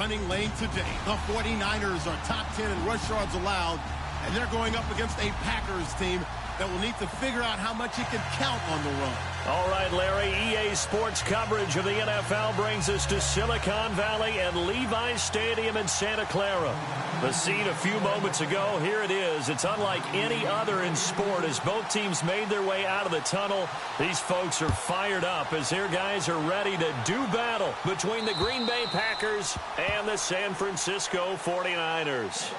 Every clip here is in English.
running lane today. The 49ers are top 10 in rush yards allowed, and they're going up against a Packers team that will need to figure out how much it can count on the run. All right, Larry, EA Sports coverage of the NFL brings us to Silicon Valley and Levi's Stadium in Santa Clara. The scene a few moments ago, here it is. It's unlike any other in sport as both teams made their way out of the tunnel. These folks are fired up as their guys are ready to do battle between the Green Bay Packers and the San Francisco 49ers.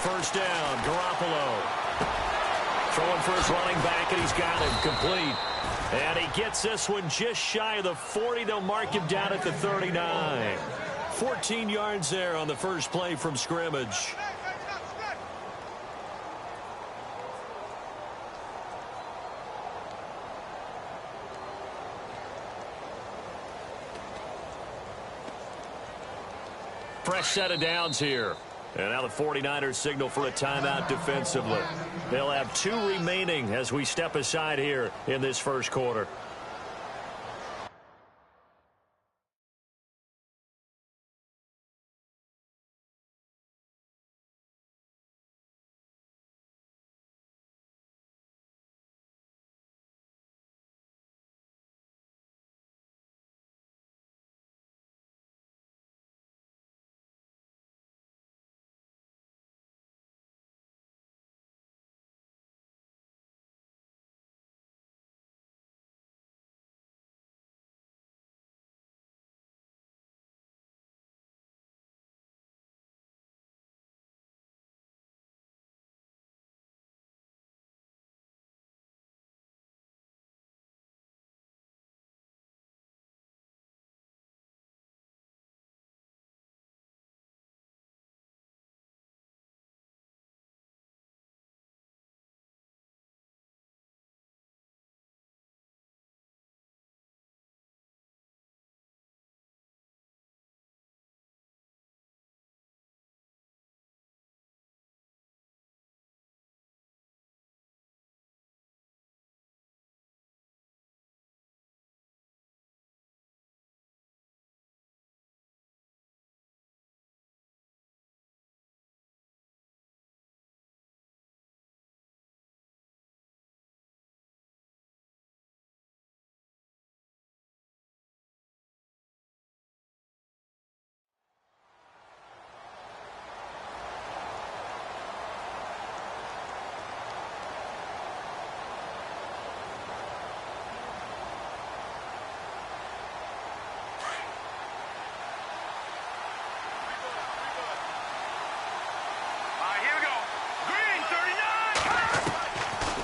First down, Garoppolo. Throwing for his running back, and he's got him complete. And he gets this one just shy of the 40. They'll mark him down at the 39. 14 yards there on the first play from scrimmage. Fresh set of downs here. And now the 49ers signal for a timeout defensively. They'll have 2 remaining as we step aside here in this first quarter.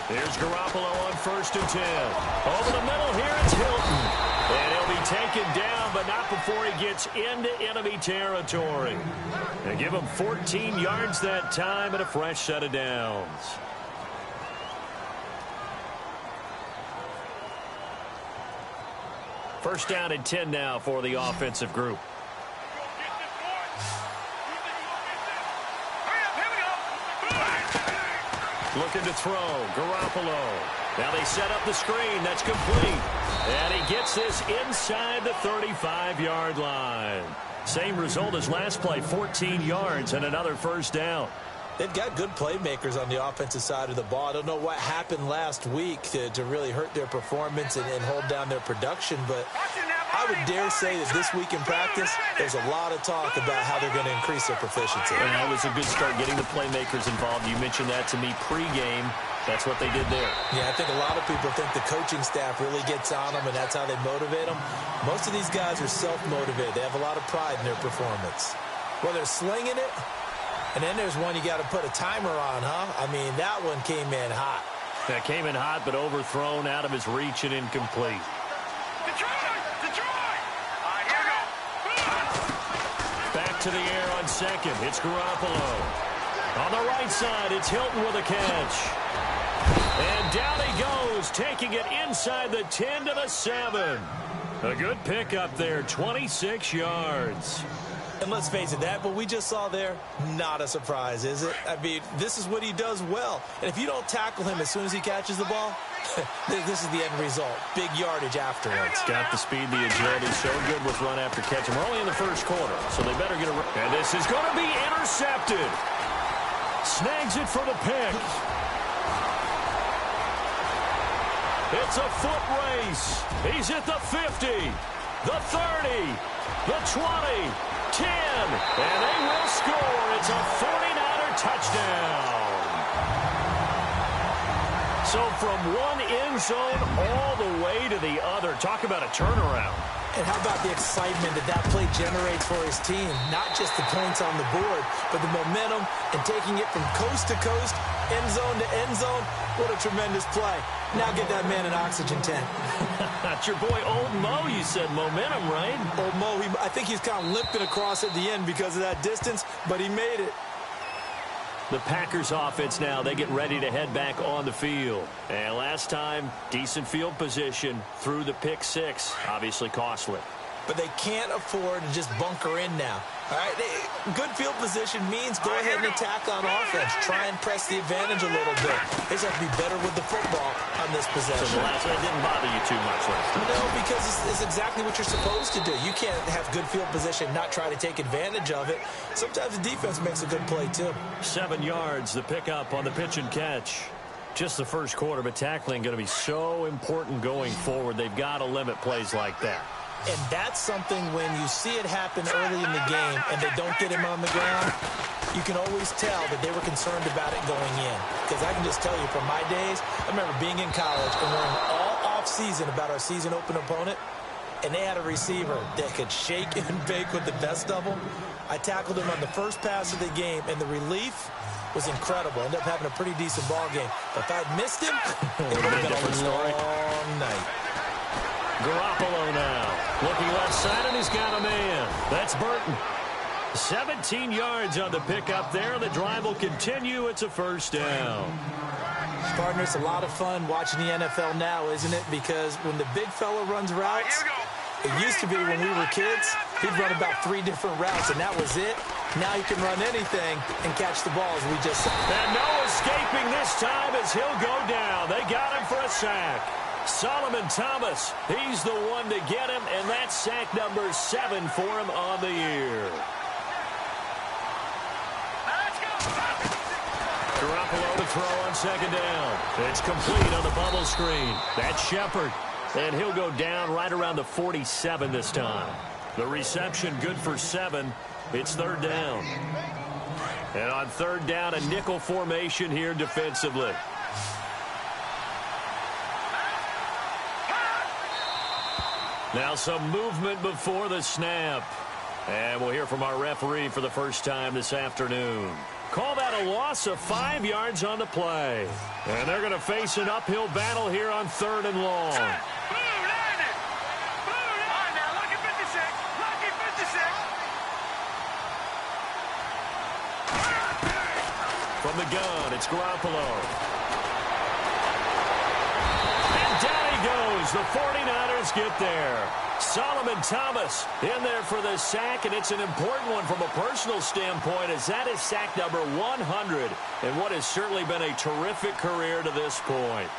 Here's Garoppolo on 1st and 10. Over the middle here, it's Hilton. And he'll be taken down, but not before he gets into enemy territory. They give him 14 yards that time and a fresh set of downs. First down and 10 now for the offensive group. Looking to throw, Garoppolo. Now they set up the screen. That's complete. And he gets this inside the 35-yard line. Same result as last play, 14 yards and another first down. They've got good playmakers on the offensive side of the ball. I don't know what happened last week to really hurt their performance and hold down their production, but I would dare say that this week in practice, there's a lot of talk about how they're going to increase their proficiency. And that was a good start, getting the playmakers involved. You mentioned that to me pregame. That's what they did there. Yeah, I think a lot of people think the coaching staff really gets on them, and that's how they motivate them. Most of these guys are self-motivated. They have a lot of pride in their performance. Well, they're slinging it, And then there's one you got to put a timer on, huh? I mean, that one came in hot. That came in hot, but overthrown, out of his reach and incomplete. Back to the air on second. It's Garoppolo. On the right side, it's Hilton with a catch. And down he goes, taking it inside the 10 to the 7. A good pickup there, 26 yards. And let's face it, that what we just saw there, not a surprise, is it? I mean, this is what he does well. And if you don't tackle him as soon as he catches the ball, this is the end result. Big yardage afterwards. Got the speed, the agility, so good with run after catch. And we're only in the first quarter, so they better get a... And this is going to be intercepted. Snags it for the pick. It's a foot race. He's at the 50, the 30, the 20, 10, and they will score. It's a 49er touchdown. So from one end zone all the way to the other. Talk about a turnaround. And how about the excitement that play generates for his team? Not just the points on the board, but the momentum and taking it from coast to coast, end zone to end zone. What a tremendous play. Now get that man an oxygen tank. That's your boy Old Mo. You said momentum, right? Old Mo, I think he's kind of limping across at the end because of that distance, but he made it. The Packers offense now, they get ready to head back on the field. And last time, decent field position through the pick six. Obviously costly. But they can't afford to just bunker in now. All right, good field position means go ahead and attack on offense. Try and press the advantage a little bit. They just have to be better with the football on this possession. So the last one didn't bother you too much last time? No, because it's exactly what you're supposed to do. You can't have good field position, not try to take advantage of it. Sometimes the defense makes a good play, too. 7 yards, the pickup on the pitch and catch. Just the first quarter, but tackling going to be so important going forward. They've got to limit plays like that. And that's something when you see it happen early in the game and they don't get him on the ground, you can always tell that they were concerned about it going in. Because I can just tell you from my days, I remember being in college and learning all off-season about our season open opponent, and they had a receiver that could shake and bake with the best of them. I tackled him on the first pass of the game, and the relief was incredible. Ended up having a pretty decent ball game. But if I'd missed him, it would have been a long night. Garoppolo now. Looking left side, and he's got a man. That's Burton. 17 yards on the pickup there. The drive will continue. It's a first down. Partner, it's a lot of fun watching the NFL now, isn't it? Because when the big fella runs routes, it used to be when we were kids, he'd run about 3 different routes, and that was it. Now he can run anything and catch the ball, as we just saw. And no escaping this time as he'll go down. They got him for a sack. Solomon Thomas, he's the one to get him, and that's sack number 7 for him on the year. Garoppolo to throw on second down. It's complete on the bubble screen. That's Shepard, and he'll go down right around the 47 this time. The reception good for 7. It's third down. And on third down, a nickel formation here defensively. Now some movement before the snap. And we'll hear from our referee for the first time this afternoon. Call that a loss of 5 yards on the play. And they're going to face an uphill battle here on third and long. From the gun, it's Garoppolo. And down he goes. The 49ers get there. Solomon Thomas in there for the sack, and it's an important one from a personal standpoint, as that is sack number 100 in what has certainly been a terrific career to this point.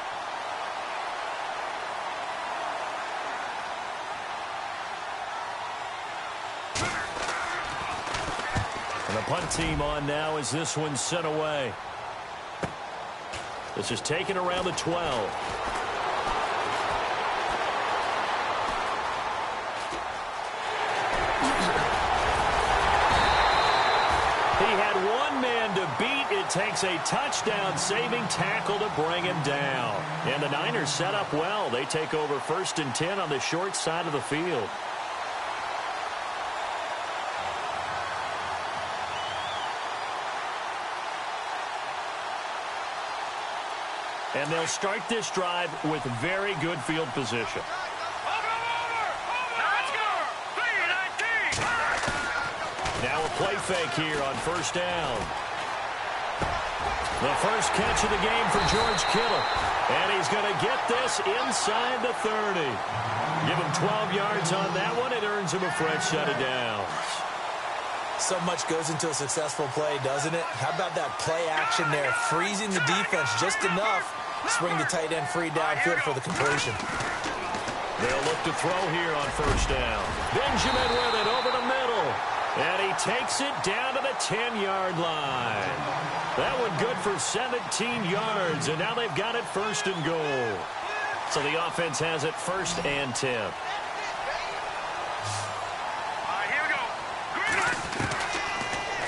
And the punt team on now as this one's sent away. This is taken around the 12. It takes a touchdown-saving tackle to bring him down. And the Niners set up well. They take over first and 10 on the short side of the field. And they'll start this drive with very good field position. Now a play fake here on first down. The first catch of the game for George Kittle. And he's going to get this inside the 30. Give him 12 yards on that one. It earns him a fresh set of downs. So much goes into a successful play, doesn't it? How about that play action there? Freezing the defense just enough to swing the tight end free downfield for the completion. They'll look to throw here on first down. Benjamin with it over the middle. And he takes it down to the 10-yard line. That one good for 17 yards, and now they've got it first and goal. So the offense has it first and 10. Here we go.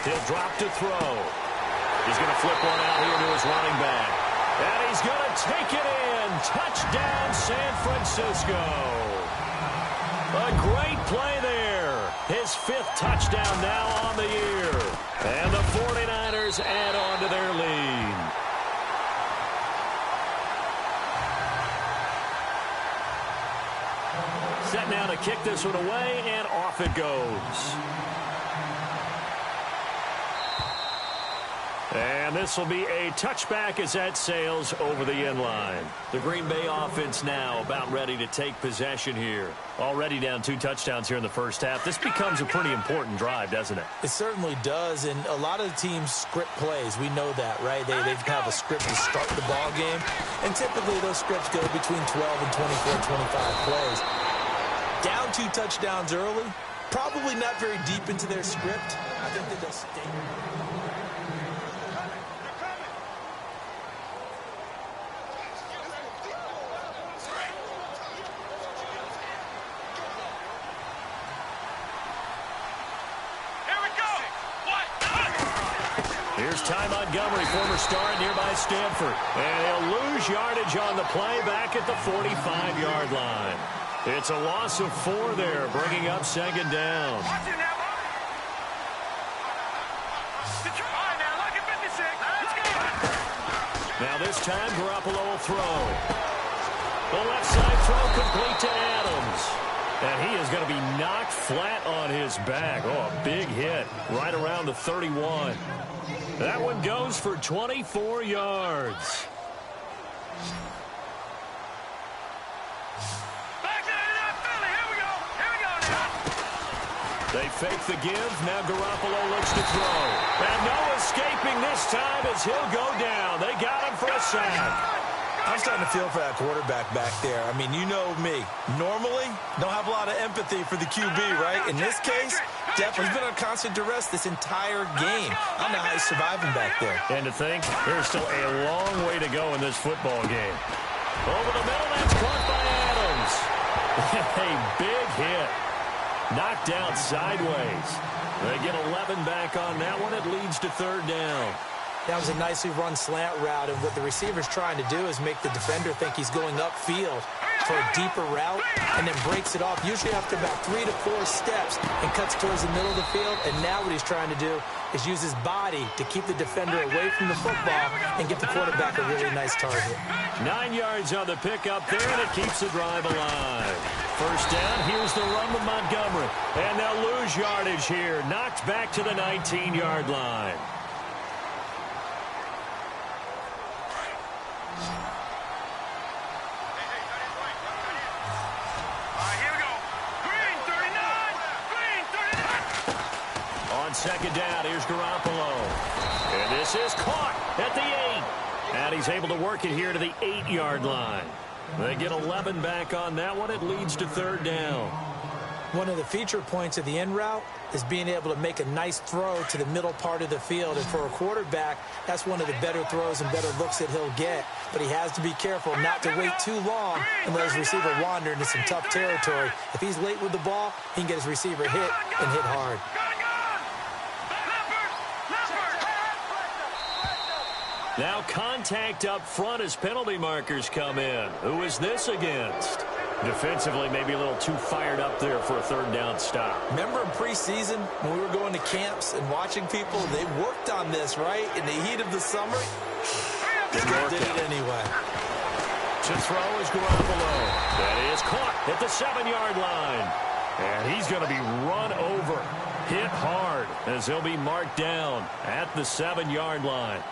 He'll drop to throw. He's going to flip one out here to his running back. And he's going to take it in. Touchdown, San Francisco. A great play there. His 5th touchdown now on the year. And the 49ers add on to their lead. Set now to kick this one away, and off it goes. And this will be a touchback as that sails over the end line. The Green Bay offense now about ready to take possession here. Already down 2 touchdowns here in the first half. This becomes a pretty important drive, doesn't it? It certainly does, and a lot of the teams script plays. We know that, right? They have a script to start the ball game, and typically those scripts go between 12 and 24, 25 plays. Down 2 touchdowns early, probably not very deep into their script. I think they just stay. Here's Ty Montgomery, former star at nearby Stanford. And he'll lose yardage on the play back at the 45-yard line. It's a loss of 4 there, bringing up second down. Now this time, Garoppolo will throw. The left side throw complete to Adams. And he is going to be knocked flat on his back. Oh, a big hit right around the 31. That one goes for 24 yards. They fake the give. Now Garoppolo looks to throw. And no escaping this time as he'll go down. They got him for a sack. I'm starting to feel for that quarterback back there. I mean, you know me. Normally, don't have a lot of empathy for the QB, right? In this case, definitely been on constant duress this entire game. I don't know how he's surviving back there. And to think, there's still a long way to go in this football game. Over the middle, that's caught by Adams. A big hit. Knocked down sideways. They get 11 back on that one. It leads to third down. That was a nicely run slant route, and what the receiver's trying to do is make the defender think he's going upfield for a deeper route, and then breaks it off, usually after about 3 to 4 steps, and cuts towards the middle of the field. And now what he's trying to do is use his body to keep the defender away from the football and get the quarterback a really nice target. 9 yards on the pickup there, and it keeps the drive alive. First down, here's the run with Montgomery. And they'll lose yardage here, knocked back to the 19-yard line. Second down, here's Garoppolo. And this is caught at the 8. And he's able to work it here to the 8-yard line. They get 11 back on that one. It leads to third down. One of the feature points of the end route is being able to make a nice throw to the middle part of the field. And for a quarterback, that's one of the better throws and better looks that he'll get. But he has to be careful not to wait too long and let his receiver wander into some tough territory. If he's late with the ball, he can get his receiver hit and hit hard. Now contact up front as penalty markers come in. Who is this against? Defensively, maybe a little too fired up there for a third down stop. Remember in preseason when we were going to camps and watching people, they worked on this, right? In the heat of the summer, they did it anyway. To throw is Garoppolo. That is caught at the 7-yard line. And he's going to be run over, hit hard, as he'll be marked down at the 7-yard line.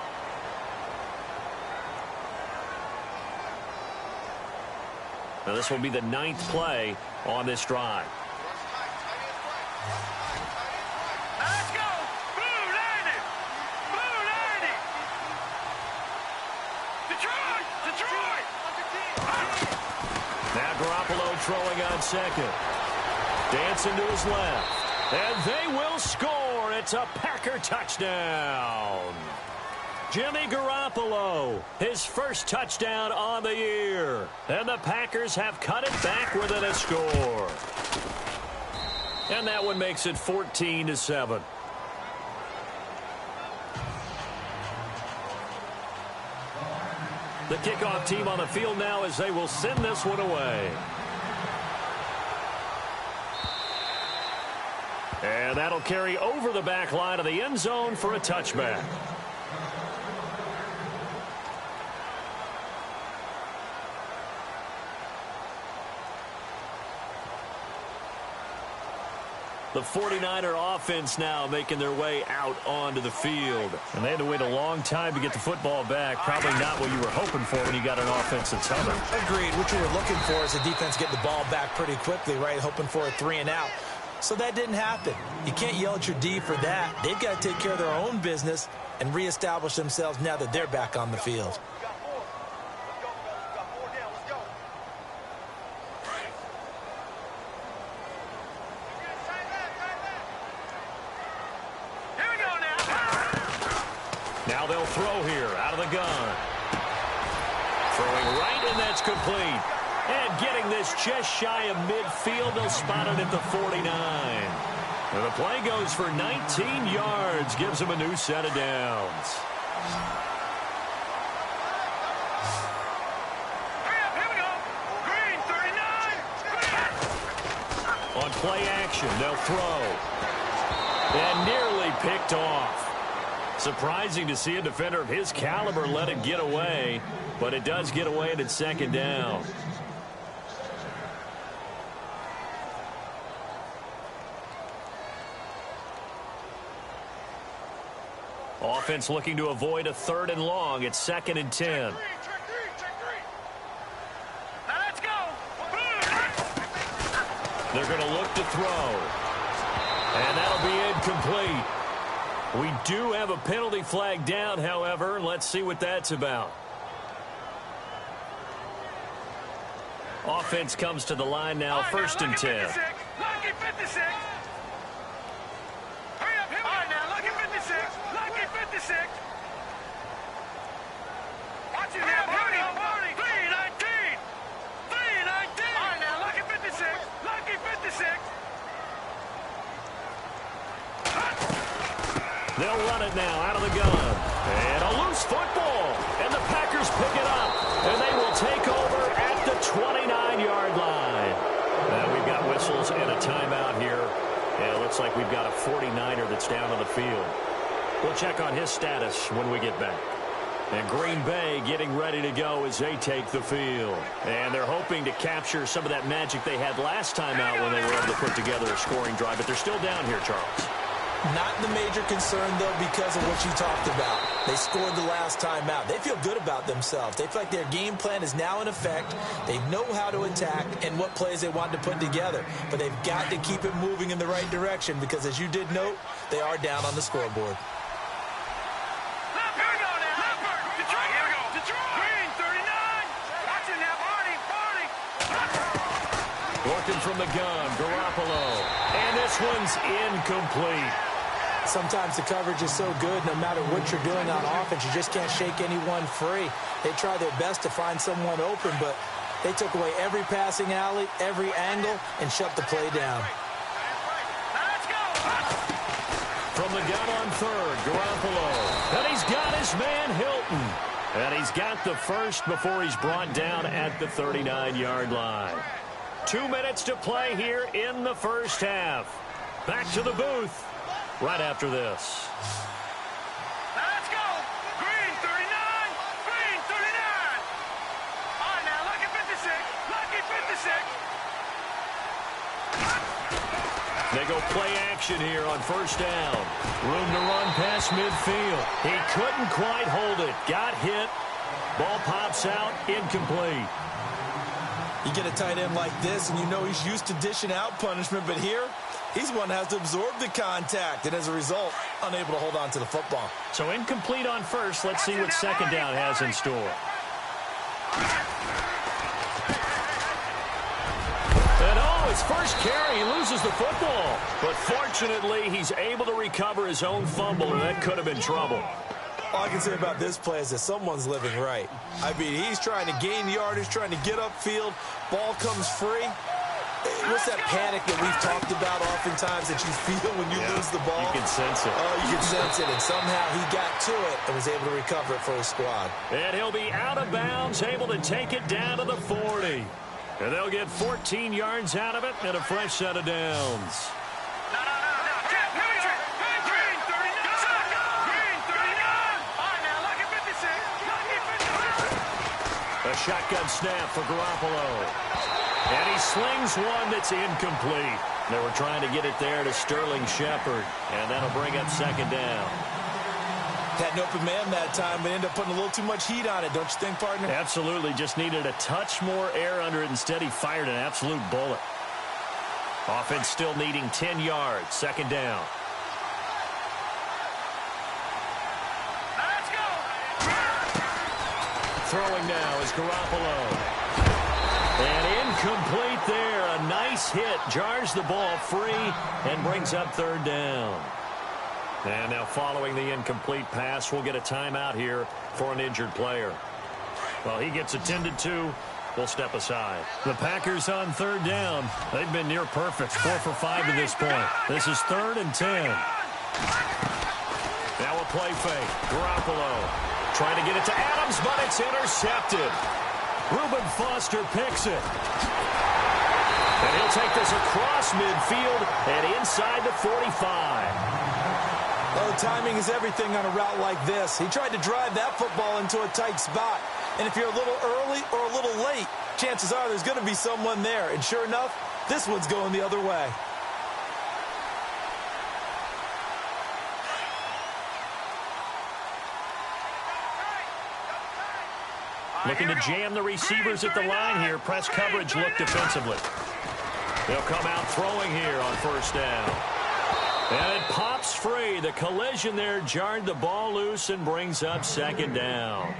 Now this will be the 9th play on this drive. Let's go! Blue 90! Blue 90! Detroit! Now Garoppolo throwing on second. Dancing to his left. And they will score. It's a Packer touchdown. Jimmy Garoppolo, his first touchdown on the year. And the Packers have cut it back within a score. And that one makes it 14-7. The kickoff team on the field now as they will send this one away. And that'll carry over the back line of the end zone for a touchback. The 49er offense now making their way out onto the field. And they had to wait a long time to get the football back. Probably not what you were hoping for when you got an offense that's humming. Agreed. What you were looking for is the defense getting the ball back pretty quickly, right? Hoping for a 3-and-out. So that didn't happen. You can't yell at your D for that. They've got to take care of their own business and reestablish themselves now that they're back on the field. Now they'll throw here out of the gun. Throwing right, and that's complete. And getting this just shy of midfield, they'll spot it at the 49. And the play goes for 19 yards, gives them a new set of downs. Here we go. Green 39. On play action, they'll throw. And nearly picked off. Surprising to see a defender of his caliber let it get away, but it does get away and it's second down. Offense looking to avoid a 3rd and long. It's 2nd and 10. Check three. Now let's go. They're going to look to throw. And that'll be incomplete. We do have a penalty flag down, however. Let's see what that's about. Offense comes to the line now, 1st and 10. Lucky 56. Hurry up, all right, now, lucky 56. Lucky 56. Watch it now, Barney. 319. 319. All right, now, lucky 56. Lucky 56. They'll run it now out of the gun. And a loose football. And the Packers pick it up. And they will take over at the 29-yard line. Now we've got whistles and a timeout here. And it looks like we've got a 49er that's down on the field. We'll check on his status when we get back. And Green Bay getting ready to go as they take the field. And they're hoping to capture some of that magic they had last time out when they were able to put together a scoring drive. But they're still down here, Charles. Not the major concern, though, because of what you talked about. They scored the last time out. They feel good about themselves. They feel like their game plan is now in effect. They know how to attack and what plays they want to put together. But they've got to keep it moving in the right direction because, as you did note, they are down on the scoreboard. Working from the gun, Garoppolo. And this one's incomplete. Sometimes the coverage is so good, no matter what you're doing on offense, you just can't shake anyone free. They try their best to find someone open, but they took away every passing alley, every angle, and shut the play down. From the gun on 3rd, Garoppolo. And he's got his man Hilton. And he's got the first before he's brought down at the 39-yard line. 2 minutes to play here in the first half. Back to the booth right after this. Let's go. Green 39. Green 39. All right, now, go play action here on first down. Room to run past midfield. He couldn't quite hold it. Got hit. Ball pops out, incomplete. You get a tight end like this, and you know he's used to dishing out punishment, but here, he's one that has to absorb the contact, and as a result, unable to hold on to the football. So incomplete on first. Let's see what second down has in store. And his first carry, he loses the football. But fortunately, he's able to recover his own fumble, and that could have been trouble. All I can say about this play is that someone's living right. I mean, he's trying to gain yardage, trying to get upfield. Ball comes free. What's that panic that we've talked about oftentimes that you feel when you lose the ball? You can sense it. Oh, you can sense it. And somehow he got to it and was able to recover it for his squad. And he'll be out of bounds, able to take it down to the 40. And they'll get 14 yards out of it and a fresh set of downs. A shotgun snap for Garoppolo. And he slings one that's incomplete. They were trying to get it there to Sterling Shepard. And that'll bring up second down. Had an open man that time, but ended up putting a little too much heat on it, don't you think, partner? Absolutely. Just needed a touch more air under it. Instead, he fired an absolute bullet. Offense still needing 10 yards. Second down. Let's go. Throwing now is Garoppolo. And incomplete there. A nice hit. Jars the ball free and brings up third down. And now following the incomplete pass, we'll get a timeout here for an injured player. Well, he gets attended to. We'll step aside. The Packers on third down. They've been near perfect. 4 for 5 to this point. This is 3rd and 10. Now a play fake. Garoppolo trying to get it to Adams, but it's intercepted. Reuben Foster picks it. And he'll take this across midfield and inside the 45. Oh, timing is everything on a route like this. He tried to drive that football into a tight spot. And if you're a little early or a little late, chances are there's going to be someone there. And sure enough, this one's going the other way. Looking to jam the receivers at the line here. Press coverage look defensively. They'll come out throwing here on first down. And it pops free. The collision there jarred the ball loose and brings up second down.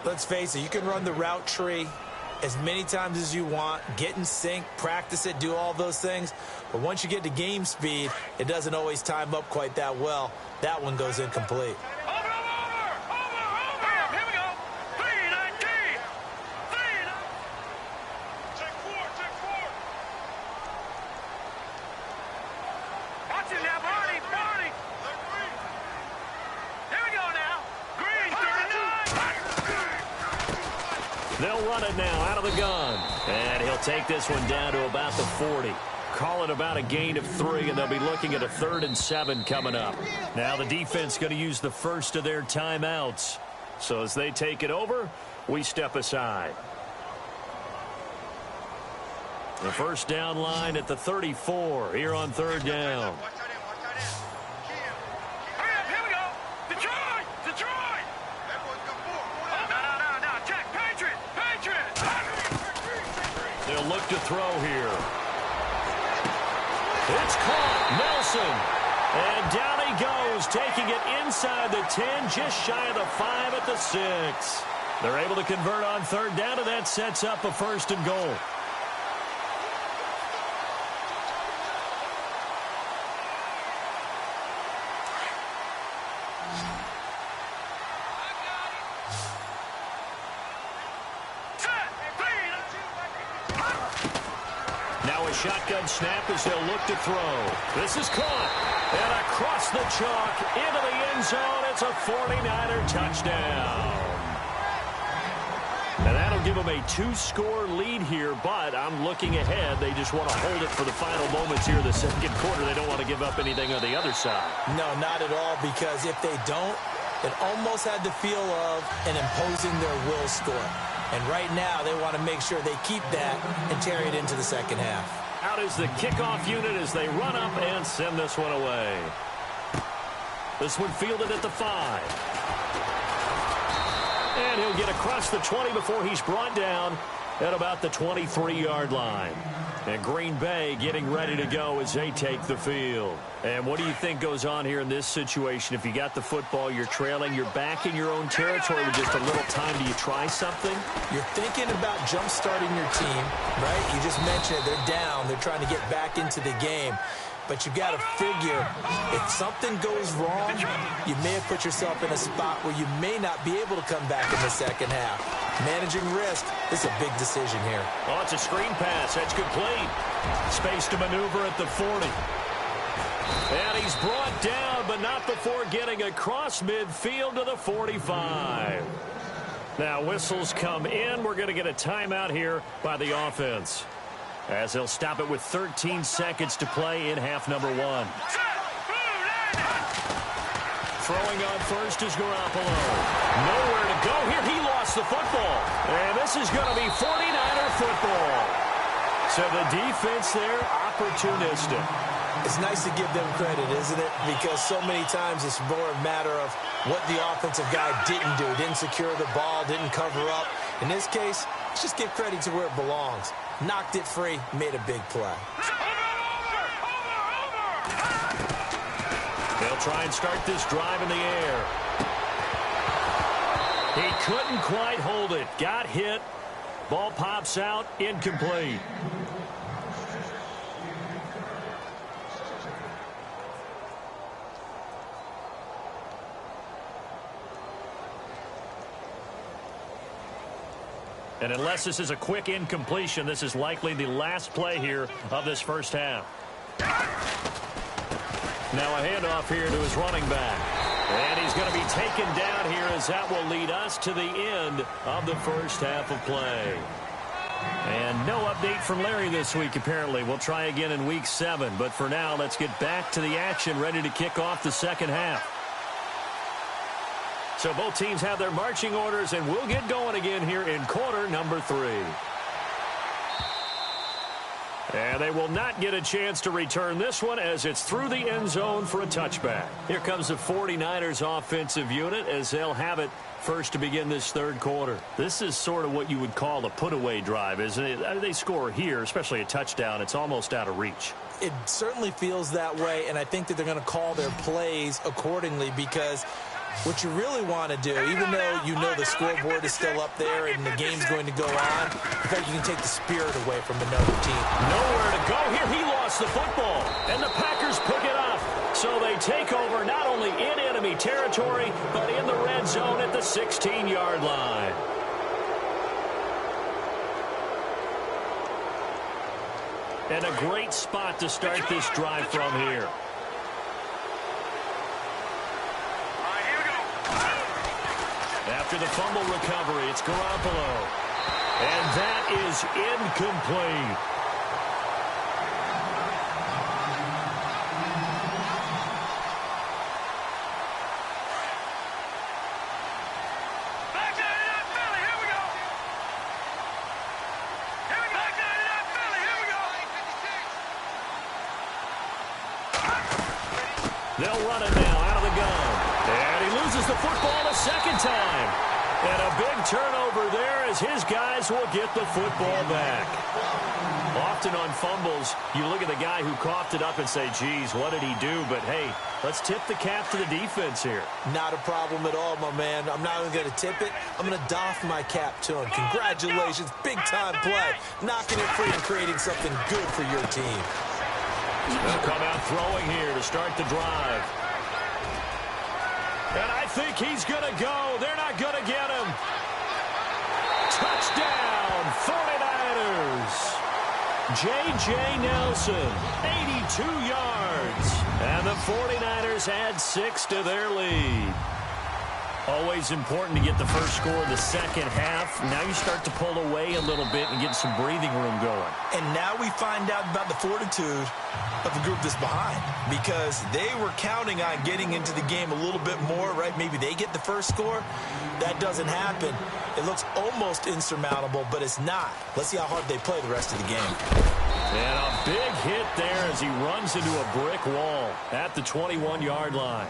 Let's face it, you can run the route tree as many times as you want, get in sync, practice it, do all those things. But once you get to game speed, it doesn't always time up quite that well. That one goes incomplete. They'll run it now out of the gun. And he'll take this one down to about the 40. Call it about a gain of 3, and they'll be looking at a 3rd and 7 coming up. Now the defense going to use the first of their timeouts. So as they take it over, we step aside. The first down line at the 34 here on third down. They'll look to throw here. It's caught. Nelson. And down he goes, taking it inside the 10, just shy of the 5 at the 6. They're able to convert on third down, and that sets up a 1st and goal. Shotgun snap as they'll look to throw. This is caught. And across the chalk into the end zone. It's a 49er touchdown. And that'll give them a 2-score lead here, but I'm looking ahead. They just want to hold it for the final moments here of the second quarter. They don't want to give up anything on the other side. No, not at all, because if they don't, it almost had the feel of an imposing their will score. And right now, they want to make sure they keep that and carry it into the second half. Out is the kickoff unit as they run up and send this one away. This one fielded at the 5. And he'll get across the 20 before he's brought down at about the 23-yard line. And Green Bay getting ready to go as they take the field. And what do you think goes on here in this situation? If you got the football, you're trailing, you're back in your own territory with just a little time. Do you try something? You're thinking about jump-starting your team, right? You just mentioned it. They're down. They're trying to get back into the game. But you got to figure, if something goes wrong, you may have put yourself in a spot where you may not be able to come back in the second half. Managing risk is a big decision here. Oh, it's a screen pass. That's complete. Space to maneuver at the 40. And he's brought down, but not before getting across midfield to the 45. Now whistles come in. We're going to get a timeout here by the offense, as they'll stop it with 13 seconds to play in half number 1. Throwing on first is Garoppolo. Nowhere to go here. He lost the football. And this is going to be 49er football. So the defense there, opportunistic. It's nice to give them credit, isn't it? Because so many times it's more a matter of what the offensive guy didn't do. Didn't secure the ball, didn't cover up. In this case, let's just give credit to where it belongs. Knocked it free, made a big play. They'll try and start this drive in the air. He couldn't quite hold it. Got hit. Ball pops out. Incomplete. And unless this is a quick incompletion, this is likely the last play here of this first half. Now a handoff here to his running back. And he's going to be taken down here, as that will lead us to the end of the first half of play. And no update from Larry this week, apparently. We'll try again in week 7. But for now, let's get back to the action, ready to kick off the second half. So both teams have their marching orders, and we'll get going again here in quarter number 3. And they will not get a chance to return this one, as it's through the end zone for a touchback. Here comes the 49ers offensive unit, as they'll have it first to begin this third quarter. This is sort of what you would call a put-away drive, isn't it? I mean, they score here, especially a touchdown. It's almost out of reach. It certainly feels that way, and I think that they're going to call their plays accordingly, because what you really want to do, even though you know the scoreboard is still up there and the game's going to go on, in fact, you can take the spirit away from another team. Nowhere to go here. He lost the football, and the Packers pick it up. So they take over not only in enemy territory, but in the red zone at the 16-yard line. And a great spot to start this drive from here. After the fumble recovery, it's Garoppolo. And that is incomplete. Back to Philly, here we go. Here we go. Back to Philly, here we go. They'll run it now out of the gun. And he loses the football a second time. And a big turnover there, as his guys will get the football back. Often on fumbles, you look at the guy who coughed it up and say, geez, what did he do? But, hey, let's tip the cap to the defense here. Not a problem at all, my man. I'm not even going to tip it. I'm going to doff my cap to him. Congratulations. Big-time play. Knocking it free and creating something good for your team. They'll come out throwing here to start the drive. And I think he's going to go. They're not going to get him. Touchdown, 49ers. J.J. Nelson, 82 yards. And the 49ers add 6 to their lead. Always important to get the first score of the second half. Now you start to pull away a little bit and get some breathing room going. And now we find out about the fortitude of the group that's behind, because they were counting on getting into the game a little bit more, right? Maybe they get the first score. That doesn't happen. It looks almost insurmountable, but it's not. Let's see how hard they play the rest of the game. And a big hit there as he runs into a brick wall at the 21-yard line.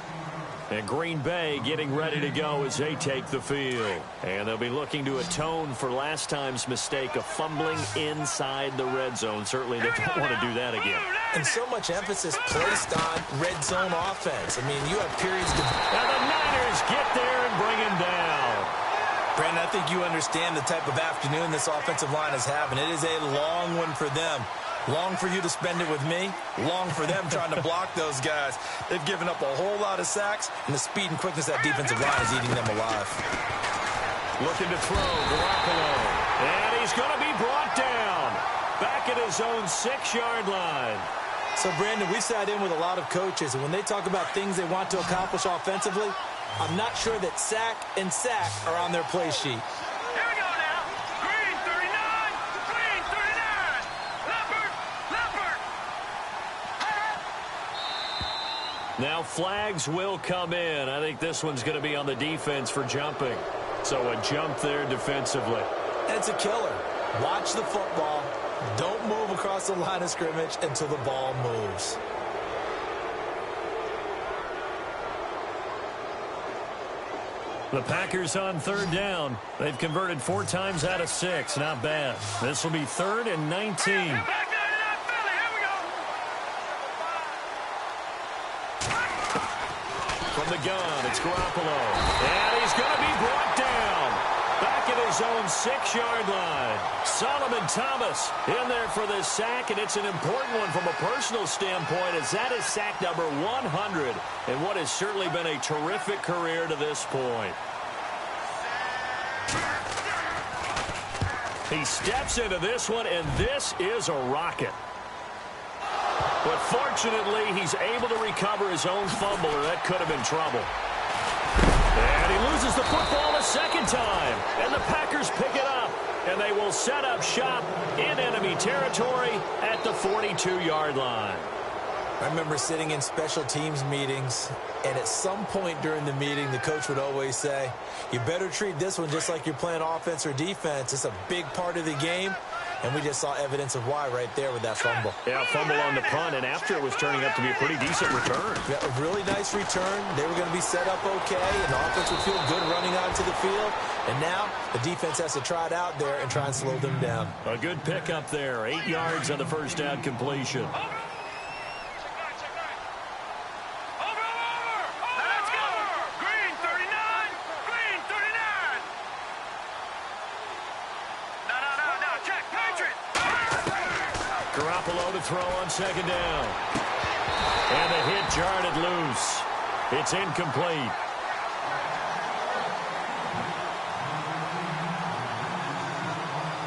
And Green Bay getting ready to go as they take the field. And they'll be looking to atone for last time's mistake of fumbling inside the red zone. Certainly they don't want to do that again. And so much emphasis placed on red zone offense. I mean, you have periods to... Now the Niners get there and bring him down. Brandon, I think you understand the type of afternoon this offensive line is having. It is a long one for them. Long for you to spend it with me. Long for them trying to block those guys. They've given up a whole lot of sacks, and the speed and quickness of that defensive line is eating them alive. Looking to throw, Garoppolo. And he's going to be brought down. Back at his own 6-yard line. So, Brandon, we sat in with a lot of coaches, and when they talk about things they want to accomplish offensively, I'm not sure that sack and sack are on their play sheet. Here we go now. Green 39. Green 39. Leopard. Leopard. Now flags will come in. I think this one's going to be on the defense for jumping. So a jump there defensively. It's a killer. Watch the football. Don't move across the line of scrimmage until the ball moves. The Packers on 3rd down. They've converted 4 times out of 6. Not bad. This will be 3rd and 19. Back 99 Philly. Here we go. From the gun, it's Garoppolo. And he's going to be brought down. Back at his own 6-yard line. Solomon Thomas in there for this sack, and it's an important one from a personal standpoint, as that is sack number 100 in what has certainly been a terrific career to this point. He steps into this one, and this is a rocket. But fortunately, he's able to recover his own fumble, or that could have been trouble. And he loses the football a second time. And the Packers pick it up. And they will set up shop in enemy territory at the 42-yard line. I remember sitting in special teams meetings, and at some point during the meeting, the coach would always say, you better treat this one just like you're playing offense or defense. It's a big part of the game. And we just saw evidence of why right there with that fumble. Yeah, fumble on the punt, and after it was turning up to be a pretty decent return. Yeah, a really nice return. They were going to be set up okay, and the offense would feel good running onto the field. And now the defense has to try it out there and try and slow them down. A good pickup there. 8 yards on the first down completion. Let's go. Green 39. Green 39. No. Check. Patriot. Garoppolo to throw on 2nd down. And the hit jarred it loose. It's incomplete.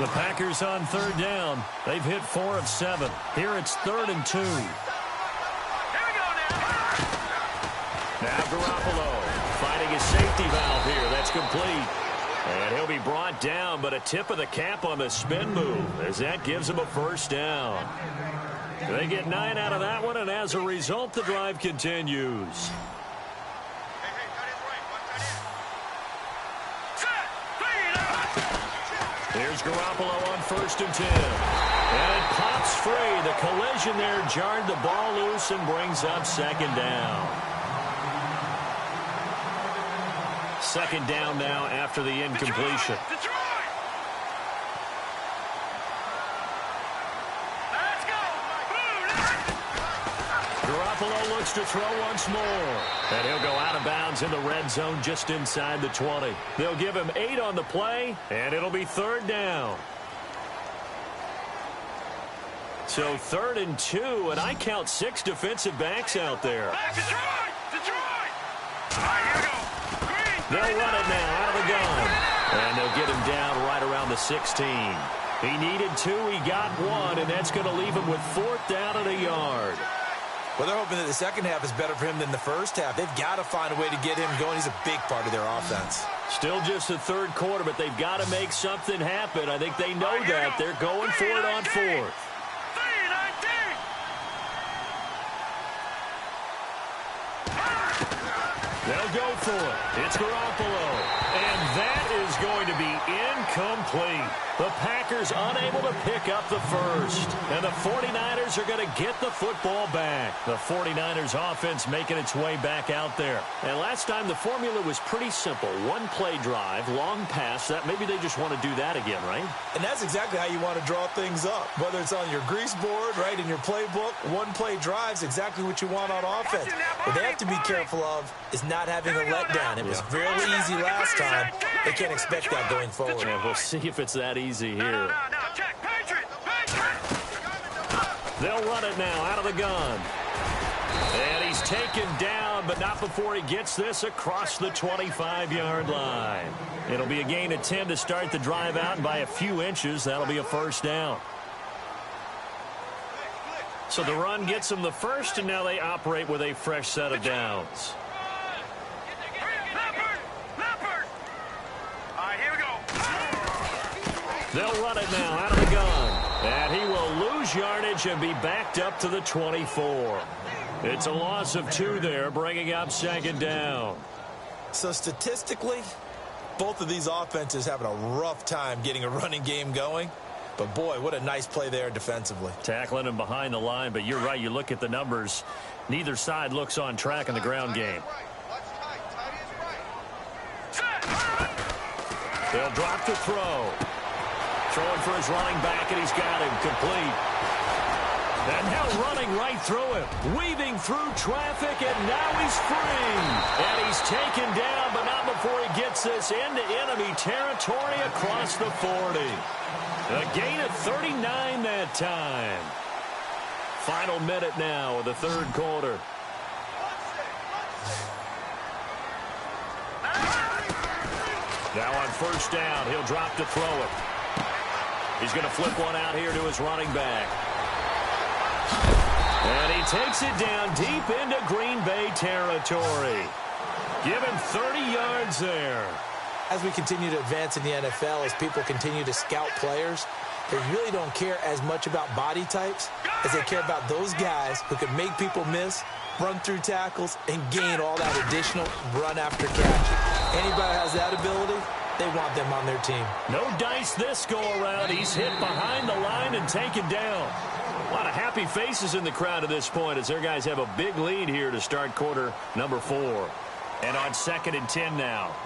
The Packers on 3rd down. They've hit 4 of 7. Here it's 3rd and 2. Here we go now. Now Garoppolo finding his safety valve here. That's complete. And he'll be brought down, but a tip of the cap on the spin move as that gives him a 1st down. They get 9 out of that one, and as a result, the drive continues. Here's Garoppolo on 1st and 10. And it pops free. The collision there jarred the ball loose and brings up 2nd down. 2nd down now after the incompletion. Detroit. Let's go. Garoppolo looks to throw once more. And he'll go out of bounds in the red zone just inside the 20. They'll give him 8 on the play, and it'll be 3rd down. So 3rd and 2, and I count 6 defensive backs out there. Back Detroit. Detroit. All right, here we go. Green. They'll run it now out of the gun. And they'll get him down right around the 16. He needed 2, he got 1, and that's going to leave him with 4th down and a yard. Well, they're hoping that the second half is better for him than the first half. They've got to find a way to get him going. He's a big part of their offense. Still just the 3rd quarter, but they've got to make something happen. I think they know that. They're going for it on 4th. 3-19. They'll go for it. It's Garoppolo. And that is going to be incomplete. The Packers Packers unable to pick up the first. And the 49ers are going to get the football back. The 49ers offense making its way back out there. And last time the formula was pretty simple. One play drive, long pass. That maybe they just want to do that again, right? And that's exactly how you want to draw things up. Whether it's on your grease board, right, in your playbook, one play drive's exactly what you want on offense. What they have to be careful of is not having a letdown. It was fairly easy last time. They can't expect that going forward. Yeah, we'll see if it's that easy here. They'll run it now out of the gun. And he's taken down, but not before he gets this across the 25-yard line. It'll be a gain of 10 to start the drive out, and by a few inches, that'll be a first down. So the run gets them the first, and now they operate with a fresh set of downs. They'll run it now out of the gun. And he will lose yardage and be backed up to the 24. It's a loss of 2 there, bringing up second down. So statistically, both of these offenses having a rough time getting a running game going. But, boy, what a nice play there defensively. Tackling him behind the line, but you're right. You look at the numbers. Neither side looks on track in the ground game. They'll drop the throw. Throwing for his running back, and he's got him complete. And now running right through him. Weaving through traffic, and now he's free. And he's taken down, but not before he gets this into enemy territory across the 40. A gain of 39 that time. Final minute now of the third quarter. Now on first down, he'll drop to throw it. He's going to flip one out here to his running back. And he takes it down deep into Green Bay territory. Give him 30 yards there. As we continue to advance in the NFL, as people continue to scout players, they really don't care as much about body types as they care about those guys who can make people miss, run through tackles, and gain all that additional run after catch. Anybody who has that ability, they want them on their team. No dice this go-around. He's hit behind the line and taken down. A lot of happy faces in the crowd at this point as their guys have a big lead here to start quarter number 4. And on 2nd and 10 now.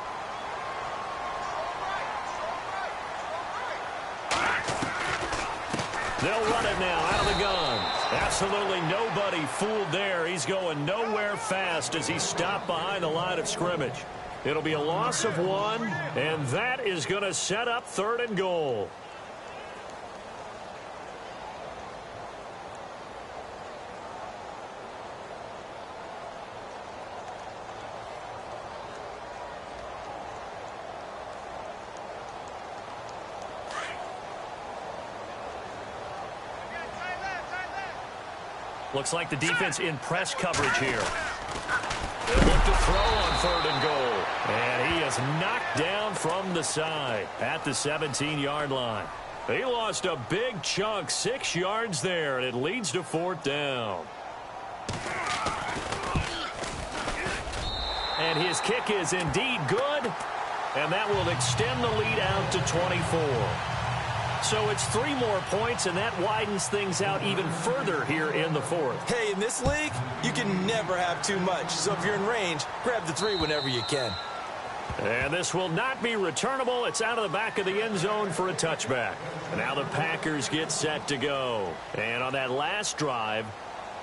They'll run it now out of the gun. Absolutely nobody fooled there. He's going nowhere fast as he stopped behind the line of scrimmage. It'll be a loss of 1, and that is going to set up 3rd and goal. Looks like the defense in press coverage here. They'll look to throw on 3rd and goal. And he is knocked down from the side at the 17-yard line. He lost a big chunk, 6 yards there, and it leads to 4th down. And his kick is indeed good, and that will extend the lead out to 24. So it's 3 more points, and that widens things out even further here in the 4th. Hey, in this league, you can never have too much. So if you're in range, grab the 3 whenever you can. And this will not be returnable. It's out of the back of the end zone for a touchback. And now the Packers get set to go. And on that last drive,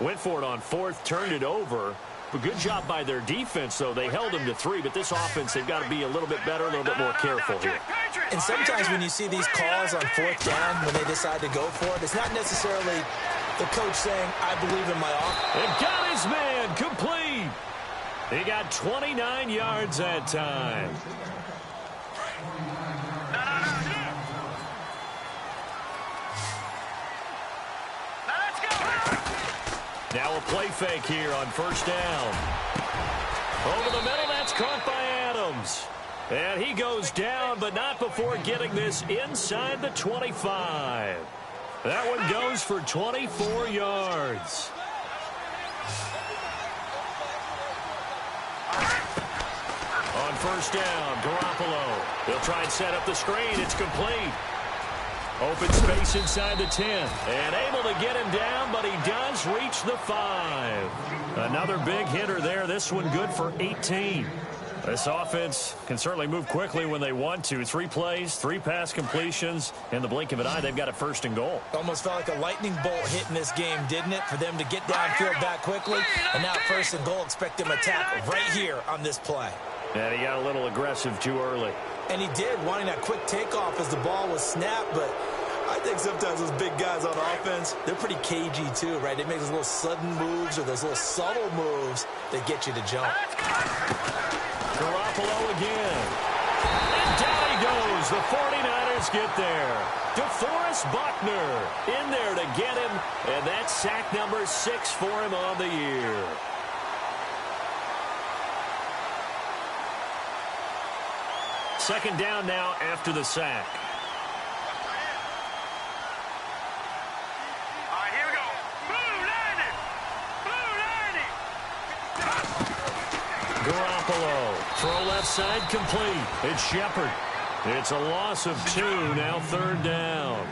went for it on 4th, turned it over. But good job by their defense, though. They held them to 3, but this offense, they've got to be a little bit better, a little bit more careful here. And sometimes when you see these calls on 4th down, when they decide to go for it, it's not necessarily the coach saying, I believe in my offense. And got his man complete. He got 29 yards that time. Now a play fake here on first down. Over the middle, that's caught by Adams. And he goes down, but not before getting this inside the 25. That one goes for 24 yards. On first down, Garoppolo. He'll try and set up the screen. It's complete. Open space inside the 10. And able to get him down, but he does reach the 5. Another big hitter there. This one good for 18. This offense can certainly move quickly when they want to. 3 plays, 3 pass completions. In the blink of an eye, they've got a 1st and goal. Almost felt like a lightning bolt hit in this game, didn't it? For them to get downfield that quickly. And now 1st and goal, expect them to attack right here on this play. And he got a little aggressive too early. And he did, wanting that quick takeoff as the ball was snapped. But I think sometimes those big guys on offense, they're pretty cagey too, right? They make those little sudden moves or those little subtle moves that get you to jump. Garoppolo again. And down he goes. The 49ers get there. DeForest Buckner in there to get him. And that's sack number 6 for him on the year. Second down now after the sack. All right, here we go. Blue 90. Garoppolo. Throw left side complete. It's Shepard. It's a loss of 2. Now 3rd down.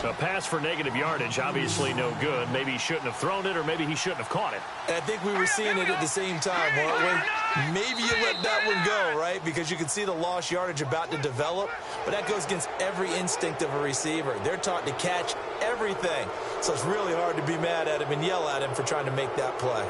A pass for negative yardage, obviously no good. Maybe he shouldn't have thrown it, or maybe he shouldn't have caught it. And I think we were seeing it at the same time. Maybe you let that one go, right? Because you can see the lost yardage about to develop. But that goes against every instinct of a receiver. They're taught to catch everything. So it's really hard to be mad at him and yell at him for trying to make that play.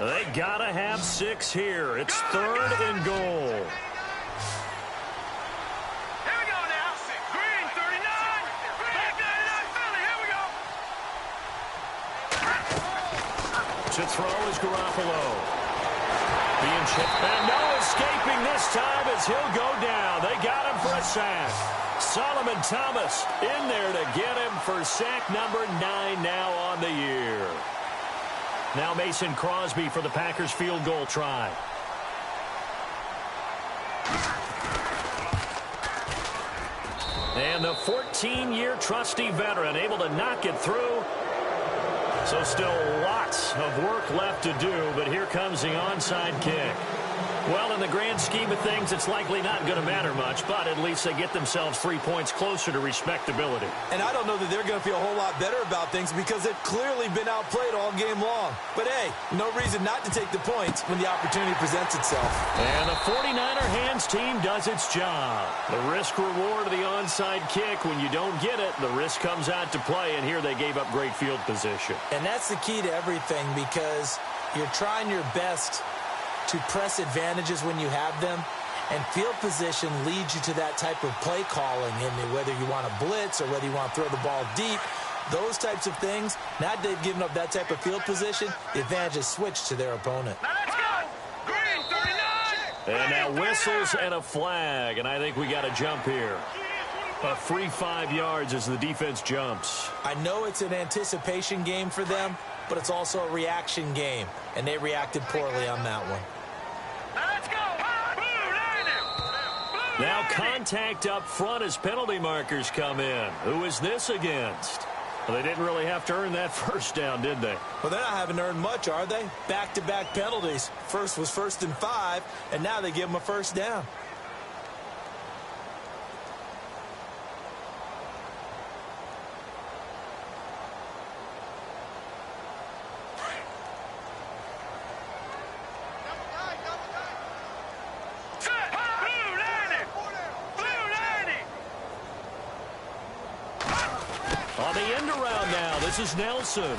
They gotta have 6 here. It's 3rd and goal. Here we go now. Green 39. Black 99 Philly. Here we go. To throw is Garoppolo. Being chipped. And no escaping this time as he'll go down. They got him for a sack. Solomon Thomas in there to get him for sack number 9 now on the year. Now Mason Crosby for the Packers field goal try. And the 14-year trusty veteran able to knock it through. So still lots of work left to do, but here comes the onside kick. Well, in the grand scheme of things, it's likely not going to matter much, but at least they get themselves 3 points closer to respectability. And I don't know that they're going to feel a whole lot better about things because they've clearly been outplayed all game long. But, hey, no reason not to take the points when the opportunity presents itself. And the 49er hands team does its job. The risk-reward of the onside kick, when you don't get it, the risk comes out to play, and here they gave up great field position. And that's the key to everything because you're trying your best to press advantages when you have them, and field position leads you to that type of play calling, and whether you want to blitz or whether you want to throw the ball deep, those types of things. Now they've given up that type of field position, the advantage is switched to their opponent. Now let's go. Green 39. And now whistles and a flag, and I think we got a jump here. A free 5 yards as the defense jumps. I know it's an anticipation game for them, but it's also a reaction game, and they reacted poorly on that one. Let's go. Blue 90. Now contact up front as penalty markers come in. Who is this against? Well, they didn't really have to earn that 1st down, did they? Well, they're not having earned much, are they? Back-to-back penalties. First was 1st and 5, and now they give them a 1st down. On the end around now, this is Nelson.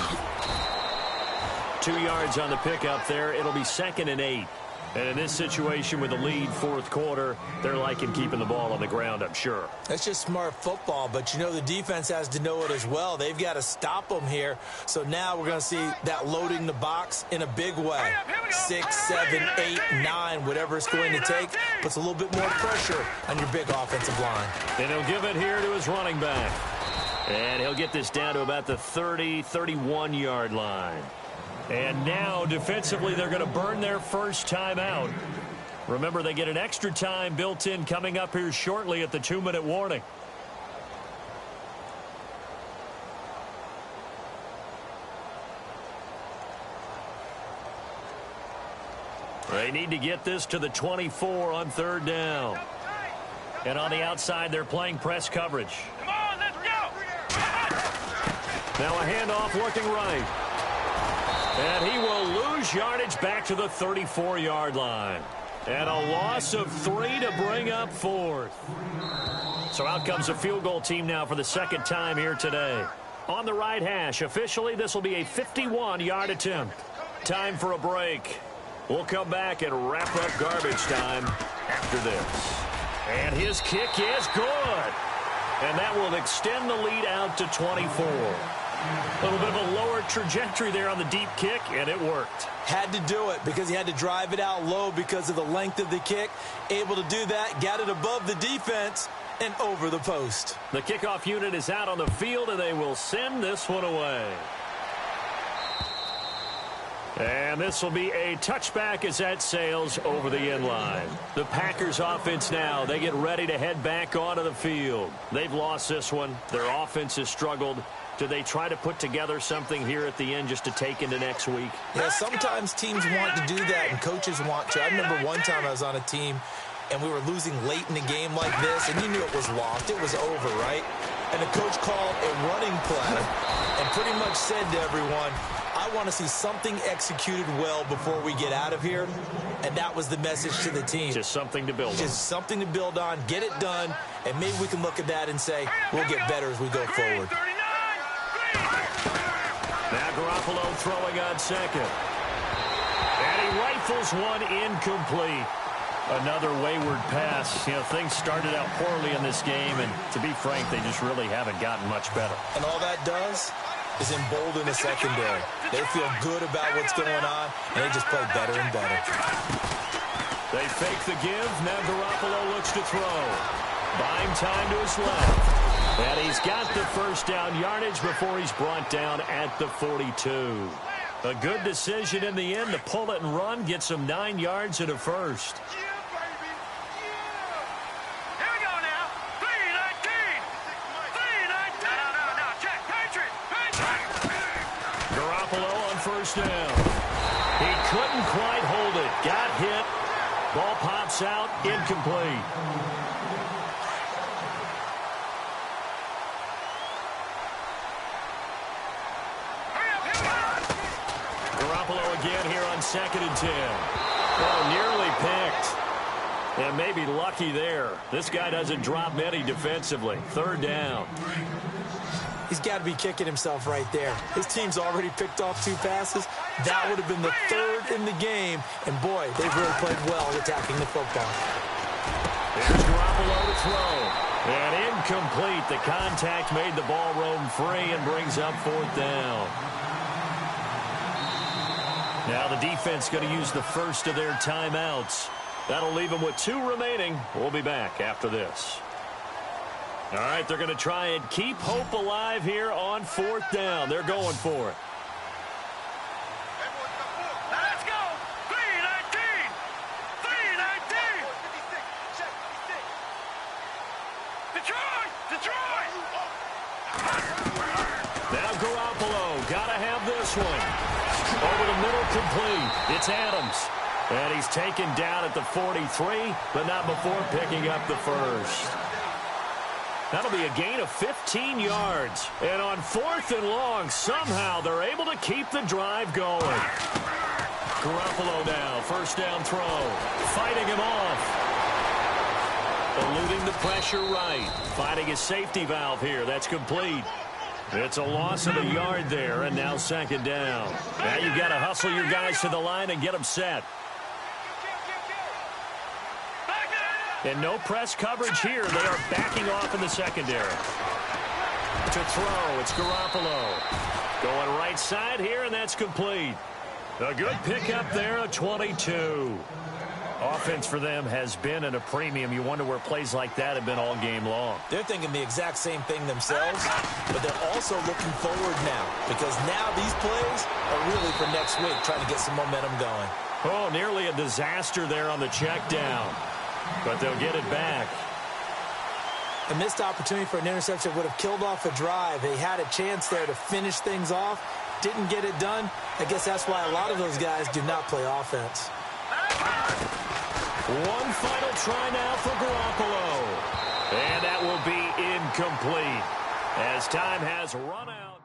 2 yards on the pickup there. It'll be 2nd and 8. And in this situation with a lead 4th quarter, they're liking keeping the ball on the ground, I'm sure. That's just smart football, but you know the defense has to know it as well. They've got to stop them here. So now we're going to see that loading the box in a big way. 6, 7, 8, 9, whatever it's going to take, puts a little bit more pressure on your big offensive line. And he'll give it here to his running back. And he'll get this down to about the 30, 31-yard line. And now, defensively, they're going to burn their first time out. Remember, they get an extra time built in coming up here shortly at the 2-minute warning. They need to get this to the 24 on 3rd down. And on the outside, they're playing press coverage. Come on, let's go. Now a handoff looking right. And he will lose yardage back to the 34-yard line. And a loss of 3 to bring up 4th. So out comes a field goal team now for the 2nd time here today. On the right hash, officially this will be a 51-yard attempt. Time for a break. We'll come back and wrap up garbage time after this. And his kick is good. And that will extend the lead out to 24. A little bit of a lower trajectory there on the deep kick, and it worked. Had to do it because he had to drive it out low because of the length of the kick. Able to do that, got it above the defense, and over the post. The kickoff unit is out on the field, and they will send this one away. And this will be a touchback as that sails over the end line. The Packers offense now, they get ready to head back onto the field. They've lost this one. Their offense has struggled. Do they try to put together something here at the end just to take into next week? Yeah, sometimes teams want to do that and coaches want to. I remember one time I was on a team and we were losing late in the game like this, and you knew it was lost. It was over, right? And the coach called a running play and pretty much said to everyone, I want to see something executed well before we get out of here. And that was the message to the team. Just something to build on. Just something to build on, get it done, and maybe we can look at that and say, we'll get better as we go forward. Now Garoppolo throwing on 2nd. And he rifles one incomplete. Another wayward pass. You know, things started out poorly in this game, and to be frank, they just really haven't gotten much better. And all that does is embolden the secondary. They feel good about what's going on, and they just play better and better. They fake the give. Now Garoppolo looks to throw. Buying time to his left. And he's got the 1st down yardage before he's brought down at the 42. A good decision in the end to pull it and run, get some 9 yards and a 1st. First down. He couldn't quite hold it. Got hit. Ball pops out. Incomplete. Garoppolo again here on 2nd and 10. Oh, nearly picked. And maybe lucky there. This guy doesn't drop many defensively. 3rd down. He's got to be kicking himself right there. His team's already picked off 2 passes. That would have been the 3rd in the game. And, boy, they've really played well attacking the football. Here's Garoppolo to throw. And incomplete. The contact made the ball roam free and brings up 4th down. Now the defense going to use the first of their timeouts. That'll leave them with 2 remaining. We'll be back after this. All right, they're going to try and keep hope alive here on 4th down. They're going for it. Let's go. 3-19. 3-19. Detroit. Now Garoppolo, got to have this one. Over the middle, complete. It's Adams. And he's taken down at the 43, but not before picking up the 1st. That'll be a gain of 15 yards. And on 4th and long, somehow they're able to keep the drive going. Garoppolo now, 1st down throw. Fighting him off. Eluding the pressure right. Finding his safety valve here. That's complete. It's a loss of a yard there, and now 2nd down. Now you've got to hustle your guys to the line and get them set. And no press coverage here. They are backing off in the secondary. To throw, it's Garoppolo. Going right side here, and that's complete. A good pickup there, a 22. Offense for them has been at a premium. You wonder where plays like that have been all game long. They're thinking the exact same thing themselves, but they're also looking forward now because now these plays are really for next week, trying to get some momentum going. Oh, nearly a disaster there on the check down. But they'll get it back. A missed opportunity for an interception would have killed off a drive. They had a chance there to finish things off. Didn't get it done. I guess that's why a lot of those guys do not play offense. One final try now for Garoppolo. And that will be incomplete as time has run out.